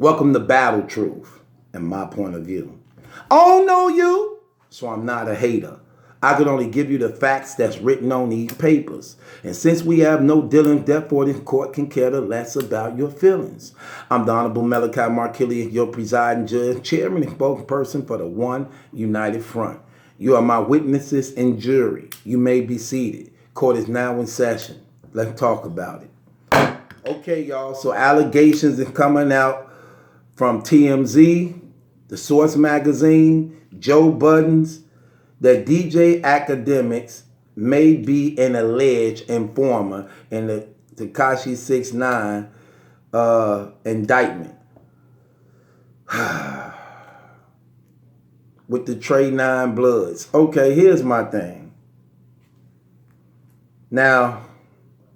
Welcome to Battle Truth and my point of view. I don't know you, so I'm not a hater. I can only give you the facts that's written on these papers. And since we have no dealing, therefore this court can care less about your feelings. I'm the Honorable Malachi Markillian, your presiding judge, chairman, and spokesperson for the One United Front. You are my witnesses and jury. You may be seated. Court is now in session. Let's talk about it. Okay, y'all, so allegations are coming out from TMZ, the Source Magazine, Joe Buttons, that DJ Akademiks may be an alleged informer in the Tekashi 6ix9ine indictment. With the Trey 9 Bloods. Okay, here's my thing. Now,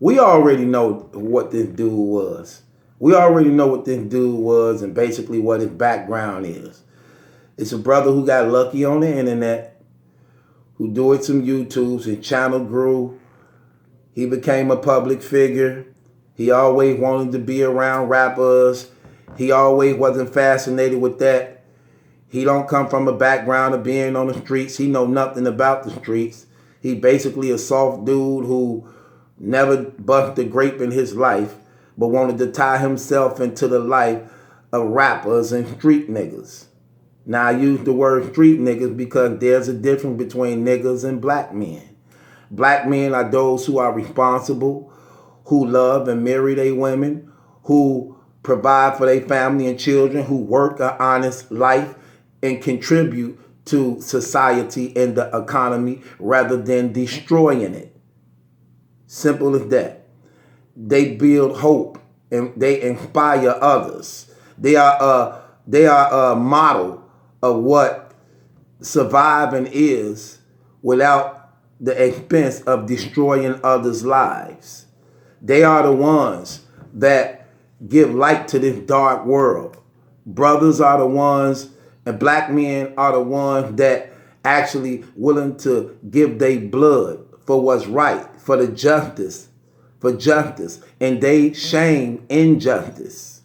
we already know what this dude was. We already know what this dude was and basically what his background is. It's a brother who got lucky on the internet, who doing some YouTubes, his channel grew. He became a public figure. He always wanted to be around rappers. He always wasn't fascinated with that. He don't come from a background of being on the streets. He know nothing about the streets. He basically a soft dude who never bust a grape in his life, but wanted to tie himself into the life of rappers and street niggas. Now, I use the word street niggas because there's a difference between niggas and black men. Black men are those who are responsible, who love and marry their women, who provide for their family and children, who work an honest life and contribute to society and the economy rather than destroying it. Simple as that. They build hope and they inspire others. They are a model of what surviving is without the expense of destroying others' lives. They are the ones that give light to this dark world. Brothers are the ones, and black men are the ones that actually willing to give their blood for what's right, for the justice, for justice, and they shame injustice.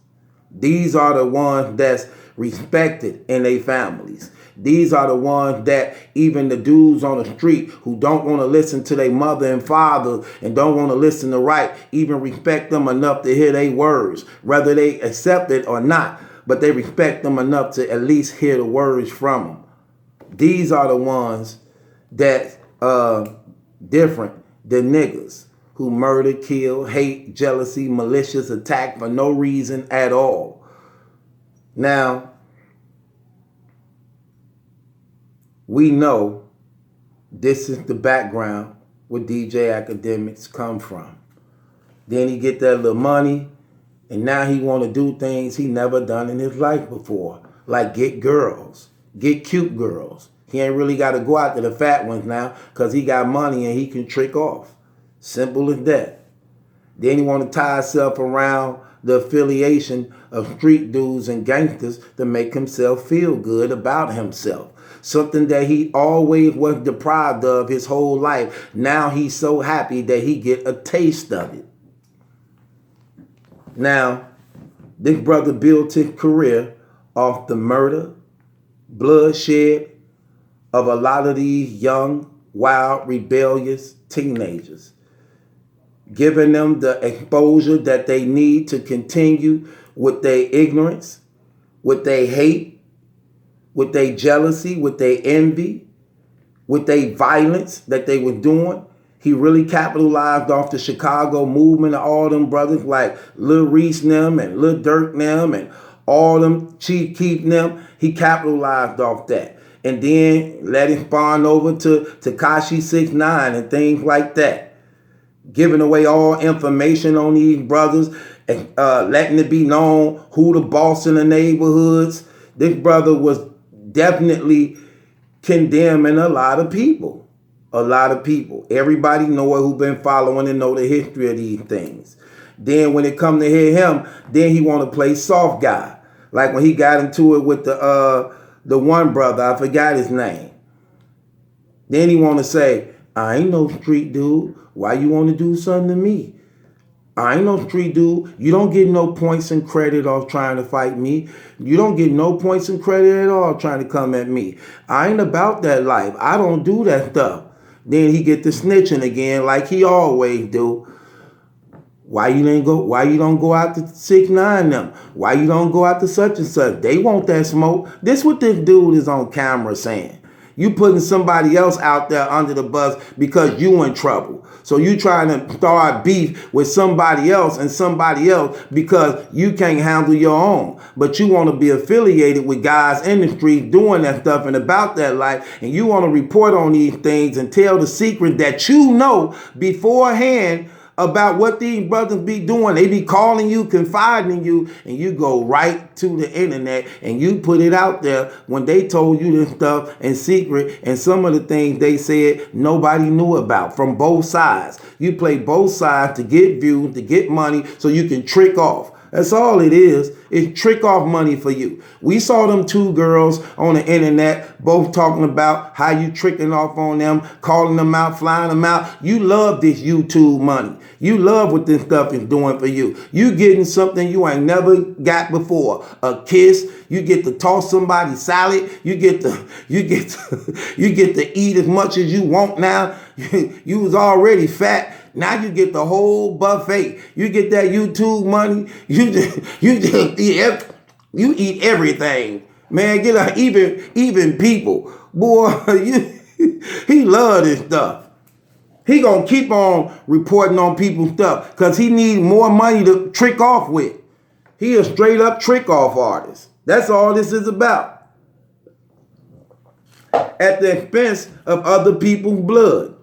These are the ones that's respected in their families. These are the ones that even the dudes on the street who don't want to listen to their mother and father and don't want to listen to right, even respect them enough to hear their words, whether they accept it or not, but they respect them enough to at least hear the words from them. These are the ones that different than niggas who murder, kill, hate, jealousy, malicious attack for no reason at all. Now, we know this is the background where DJ Akademiks come from. Then he get that little money, and now he want to do things he never done in his life before, like get girls, get cute girls. He ain't really got to go out to the fat ones now because he got money and he can trick off. Simple as that. Then he want to tie himself around the affiliation of street dudes and gangsters to make himself feel good about himself. Something that he always was deprived of his whole life. Now he's so happy that he get a taste of it. Now, this brother built his career off the murder, bloodshed of a lot of these young, wild, rebellious teenagers, giving them the exposure that they need to continue with their ignorance, with their hate, with their jealousy, with their envy, with their violence that they were doing. He really capitalized off the Chicago movement of all them brothers like Lil Reese them and Lil Durk them and all them Chief Keef them. He capitalized off that. And then let him spawn over to Tekashi 6ix9ine and things like that. Giving away all information on these brothers and letting it be known who the boss in the neighborhoods. This brother was definitely condemning a lot of people. A lot of people. Everybody know it who been following and know the history of these things. Then when it come to hear him, then he want to play soft guy. Like when he got into it with the one brother, I forgot his name. Then he want to say, I ain't no street dude. Why you want to do something to me? I ain't no street dude. You don't get no points and credit off trying to fight me. You don't get no points and credit at all trying to come at me. I ain't about that life. I don't do that stuff. Then he get to snitching again like he always do. Why you don't go out to 6ix9ine them? Why you don't go out to such and such? They want that smoke. This what this dude is on camera saying. You putting somebody else out there under the bus because you in trouble. So you trying to start beef with somebody else because you can't handle your own. But you want to be affiliated with guys in the street doing that stuff and about that life. And you want to report on these things and tell the secret that you know beforehand about what these brothers be doing. They be calling you, confiding in you, and you go right to the internet and you put it out there when they told you this stuff in secret, and some of the things they said nobody knew about from both sides. You play both sides to get views, to get money, so you can trick off. That's all it is. It's trick off money for you. We saw them two girls on the internet both talking about how you tricking off on them, calling them out, flying them out. You love this YouTube money. You love what this stuff is doing for you. You getting something you ain't never got before. A kiss. You get to toss somebody salad. You get to eat as much as you want now. You was already fat. Now you get the whole buffet. You get that YouTube money. You eat everything, man. Get a even people, boy. He love this stuff. He gonna keep on reporting on people's stuff because he need more money to trick off with. He a straight up trick off artist. That's all this is about. At the expense of other people's blood.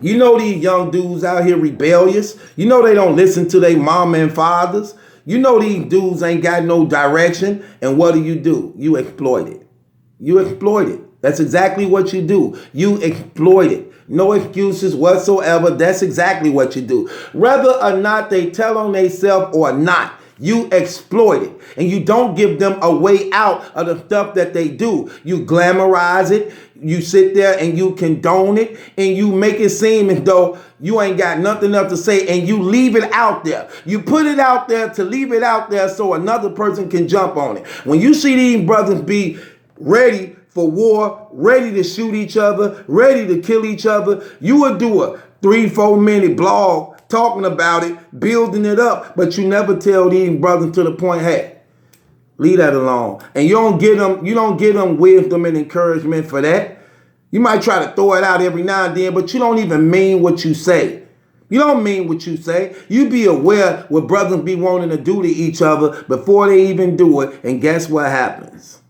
You know these young dudes out here rebellious. You know they don't listen to their mama and fathers. You know these dudes ain't got no direction. And what do? You exploit it. You exploit it. That's exactly what you do. You exploit it. No excuses whatsoever. That's exactly what you do. Whether or not they tell on themselves or not, you exploit it. And you don't give them a way out of the stuff that they do. You glamorize it. You sit there and you condone it. And you make it seem as though you ain't got nothing else to say. And you leave it out there. You put it out there to leave it out there so another person can jump on it. When you see these brothers be ready for war, ready to shoot each other, ready to kill each other, you would do a 3-4 minute blog talking about it, building it up, but you never tell these brothers to the point, hey, leave that alone. And you don't get them wisdom and encouragement for that. You might try to throw it out every now and then, but you don't even mean what you say. You don't mean what you say. You be aware what brothers be wanting to do to each other before they even do it, and guess what happens?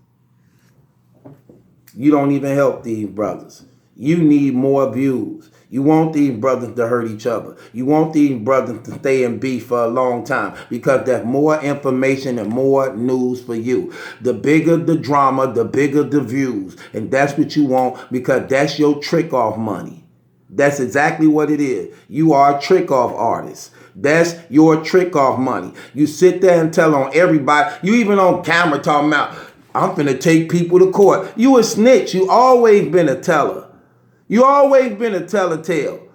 You don't even help these brothers. You need more views. You want these brothers to hurt each other. You want these brothers to stay in beef for a long time because there's more information and more news for you. The bigger the drama, the bigger the views. And that's what you want because that's your trick off money. That's exactly what it is. You are a trick off artist. That's your trick off money. You sit there and tell on everybody. You even on camera talking about, I'm finna take people to court. You a snitch. You always been a teller. You always been a telltale.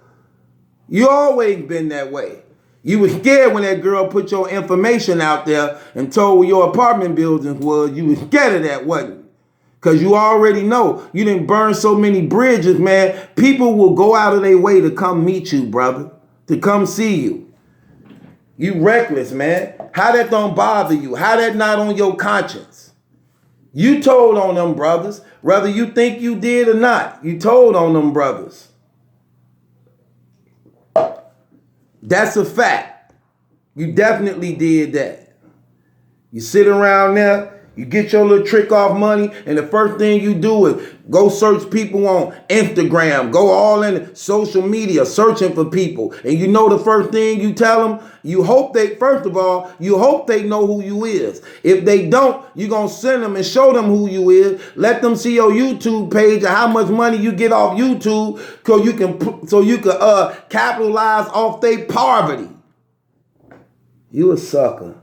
You always been that way. You was scared when that girl put your information out there and told where your apartment buildings was. You was scared of that, wasn't you? Because you already know you didn't burn so many bridges, man. People will go out of their way to come meet you, brother, to come see you. You reckless, man. How that don't bother you? How that not on your conscience? You told on them brothers, whether you think you did or not. You told on them brothers. That's a fact. You definitely did that. You sit around there, you get your little trick off money, and the first thing you do is go search people on Instagram, go all in social media searching for people. And you know the first thing you tell them, you hope they know who you is. If they don't, you're going to send them and show them who you is. Let them see your YouTube page and how much money you get off YouTube so you can capitalize off their poverty. You a sucker.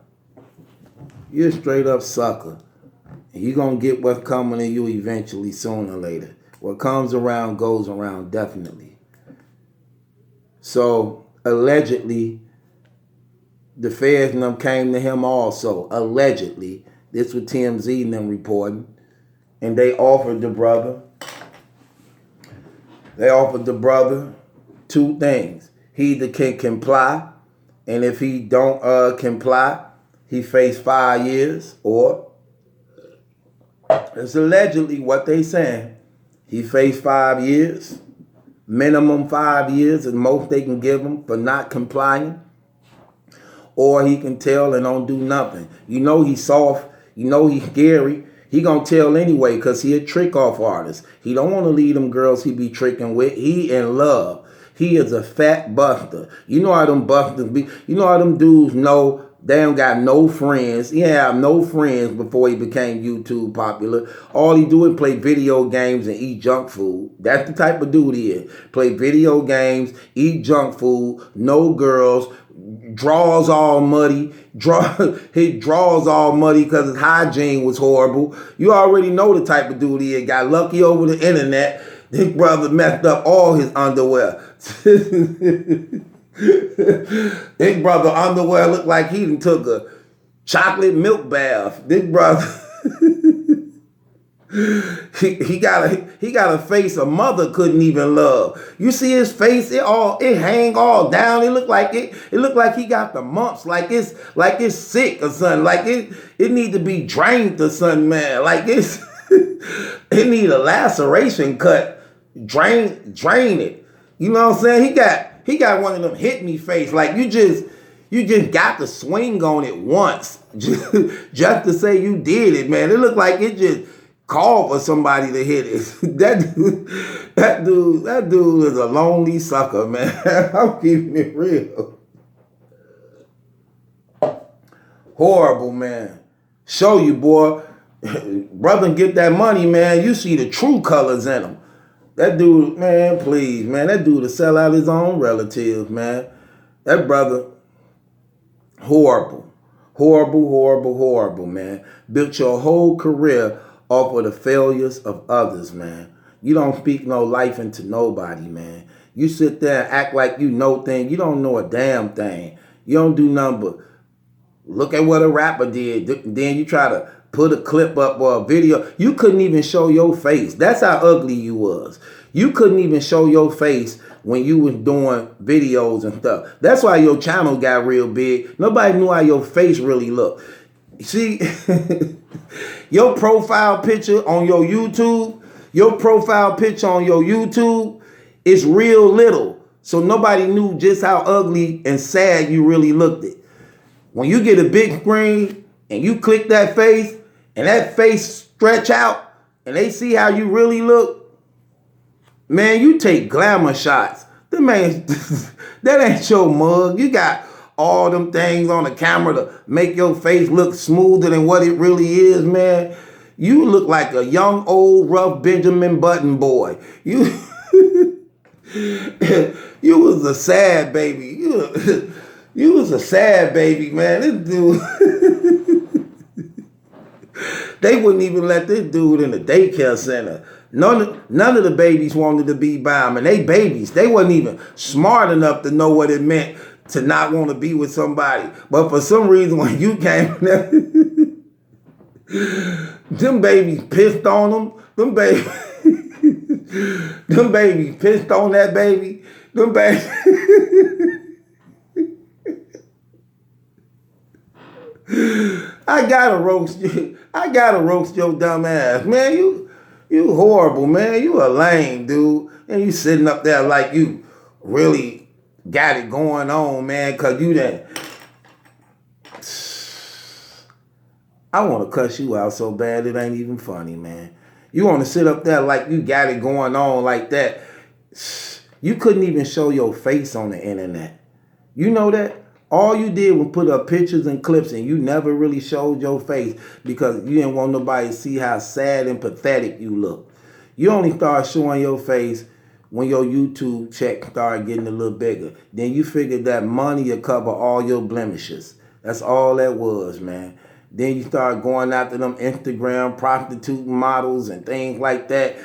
You're a straight up sucker. And you're going to get what's coming to you eventually, sooner or later. What comes around goes around, definitely. So, allegedly, the feds and them came to him also, allegedly. This was TMZ and them reporting. And they offered the brother two things. He either can comply, and if he don't comply, he face 5 years, or it's allegedly what they saying. He faced 5 years, minimum 5 years, and most they can give him for not complying. Or he can tell and don't do nothing. You know he's soft. You know he's scary. He gonna tell anyway because he a trick-off artist. He don't want to leave them girls he be tricking with. He in love. He is a fat buster. You know how them busters be. You know how them dudes know they don't got no friends. He had no friends before he became YouTube popular. All he do is play video games and eat junk food. That's the type of dude he is. Play video games, eat junk food, no girls, draws all muddy. He draws all muddy because his hygiene was horrible. You already know the type of dude he is. Got lucky over the internet. His brother messed up all his underwear. His brother underwear looked like he done took a chocolate milk bath. This brother, he got a face a mother couldn't even love. You see his face, it hang all down. It looked like he got the mumps, like it's sick or something. Like it need to be drained or something, man. Like it need a laceration cut. Drain it. You know what I'm saying? He got one of them hit me face. Like you just got to swing on it once. Just to say you did it, man. It looked like it just called for somebody to hit it. That dude is a lonely sucker, man. I'm keeping it real. Horrible, man. Show you, boy. Brother, get that money, man. You see the true colors in him. That dude, man, please, man. That dude to sell out his own relatives, man. That brother, horrible. Horrible, horrible, horrible, man. Built your whole career off of the failures of others, man. You don't speak no life into nobody, man. You sit there and act like you know things. You don't know a damn thing. You don't do nothing but look at what a rapper did. Then you try to put a clip up or a video. You couldn't even show your face. That's how ugly you was. You couldn't even show your face when you was doing videos and stuff. That's why your channel got real big. Nobody knew how your face really looked. See, your profile picture on your YouTube is real little. So nobody knew just how ugly and sad you really looked it. When you get a big screen and you click that face and that face stretch out and they see how you really look, man, you take glamour shots. That ain't your mug. You got all them things on the camera to make your face look smoother than what it really is, man. You look like a young, old, rough Benjamin Button boy. You was a sad baby. You was a sad baby, man. This dude, they wouldn't even let this dude in the daycare center. None of the babies wanted to be by him, and they babies. They wasn't even smart enough to know what it meant to not want to be with somebody. But for some reason, when you came there, them babies pissed on them. Them babies pissed on that baby. Them babies. I gotta roast you. I gotta roast your dumb ass, man. You horrible, man. You a lame dude, and you sitting up there like you really got it going on, man. Cause you that. I want to cuss you out so bad it ain't even funny, man. You want to sit up there like you got it going on like that. You couldn't even show your face on the internet. You know that? All you did was put up pictures and clips and you never really showed your face because you didn't want nobody to see how sad and pathetic you look. You only start showing your face when your YouTube check started getting a little bigger. Then you figured that money would cover all your blemishes. That's all that was, man. Then you start going after them Instagram prostitute models and things like that.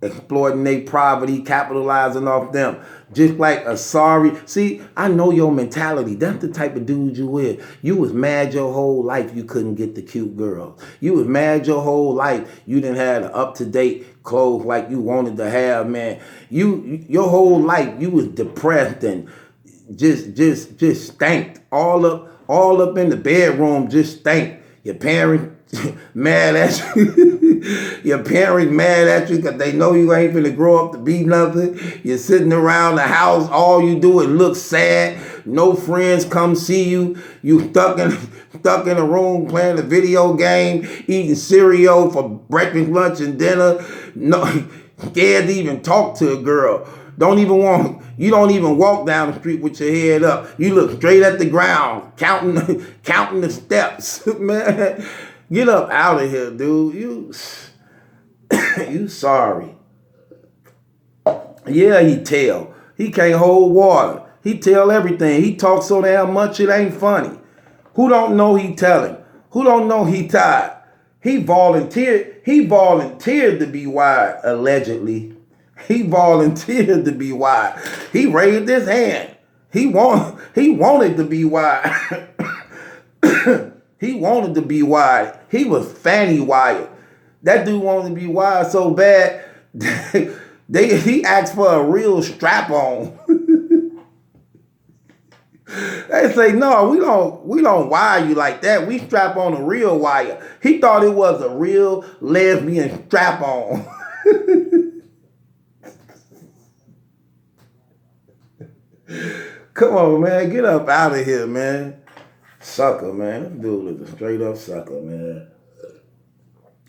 exploiting their poverty, capitalizing off them. Just like a sorry. See, I know your mentality. That's the type of dude you is. You was mad your whole life you couldn't get the cute girls. You was mad your whole life you didn't have the up-to-date clothes like you wanted to have, man. Your whole life you was depressed and just stank. All up in the bedroom, just stank. Your parents mad at you. Your parents mad at you because they know you ain't finna grow up to be nothing. You're sitting around the house, all you do is look sad. No friends come see you. You stuck in a room playing a video game, eating cereal for breakfast, lunch, and dinner. No, scared to even talk to a girl. You don't even walk down the street with your head up. You look straight at the ground, counting the steps. Man, get up out of here, dude. You sorry. Yeah, he tell. He can't hold water. He tell everything. He talks so damn much it ain't funny. Who don't know he telling? Who don't know he tired? He volunteered to be wide, allegedly. He volunteered to be wide. He raised his hand. He wanted to be wide. He wanted to be wide. He was fanny wired. That dude wanted to be wide so bad. He asked for a real strap on. They say, no, we don't wire you like that. We strap on a real wire. He thought it was a real lesbian strap on. Come on, man. Get up out of here, man. Sucker, man. This dude is a straight up sucker, man.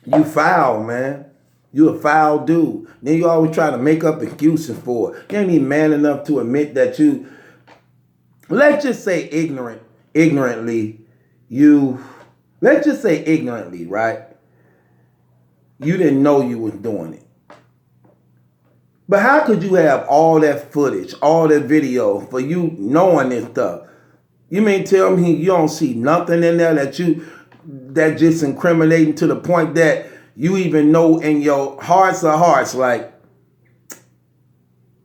You foul, man. You a foul dude. Then you always try to make up excuses for it. You ain't even man enough to admit that you, let's just say ignorantly, right? You didn't know you was doing it. But how could you have all that footage, all that video for you knowing this stuff? You mean tell me you don't see nothing in there that just incriminating to the point that you even know in your hearts of hearts, like,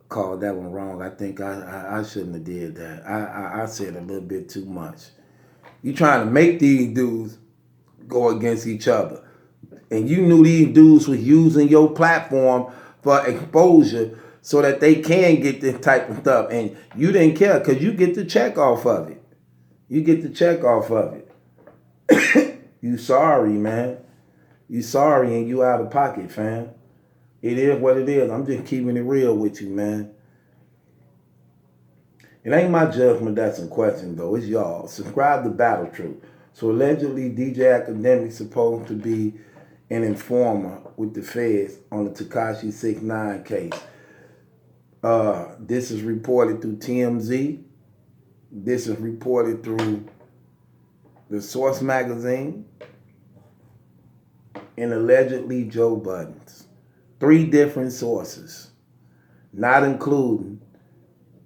called that one wrong. I think I shouldn't have did that. I said a little bit too much. You trying to make these dudes go against each other. And you knew these dudes was using your platform for exposure so that they can get this type of stuff. And you didn't care because you get the check off of it. You get the check off of it. You sorry, man. You sorry and you out of pocket, fam. It is what it is. I'm just keeping it real with you, man. It ain't my judgment that's in question, though. It's y'all. Subscribe to Battlerap. So allegedly, DJ Akademiks supposed to be an informer with the feds on the 6ix9ine case. This is reported through TMZ. This is reported through the Source magazine and allegedly Joe Budden's. 3 different sources, not including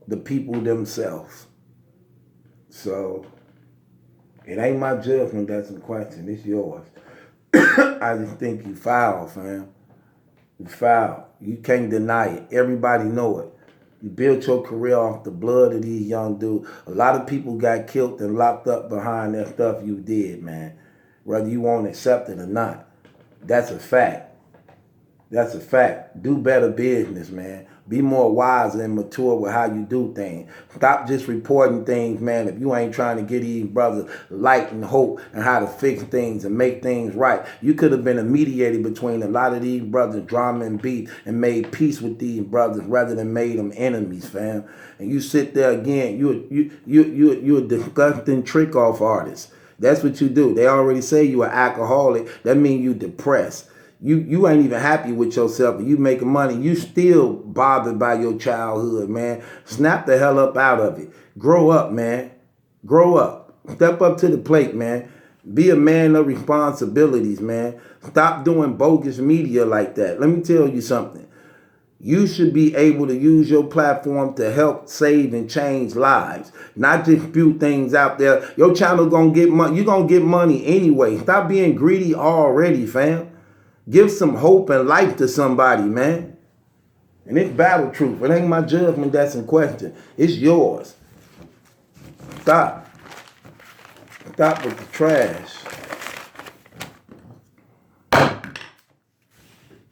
the people themselves. So it ain't my judgment that's in question. It's yours. I just think you foul, fam. You foul. You can't deny it. Everybody know it. You built your career off the blood of these young dudes. A lot of people got killed and locked up behind that stuff you did, man. Whether you won't accept it or not. That's a fact. That's a fact. Do better business, man. Be more wise and mature with how you do things. Stop just reporting things, man, if you ain't trying to get these brothers light and hope and how to fix things and make things right. You could have been a mediator between a lot of these brothers, drama and beef, and made peace with these brothers rather than made them enemies, fam. And you sit there again, you're a disgusting trick-off artist. That's what you do. They already say you an alcoholic. That means you depressed. You ain't even happy with yourself and you making money. You still bothered by your childhood, man. Snap the hell up out of it. Grow up, man. Grow up. Step up to the plate, man. Be a man of responsibilities, man. Stop doing bogus media like that. Let me tell you something. You should be able to use your platform to help save and change lives. Not just spew things out there. Your channel gonna get money. You're gonna get money anyway. Stop being greedy already, fam. Give some hope and life to somebody, man. And it's battle truth. It ain't my judgment that's in question. It's yours. Stop. Stop with the trash.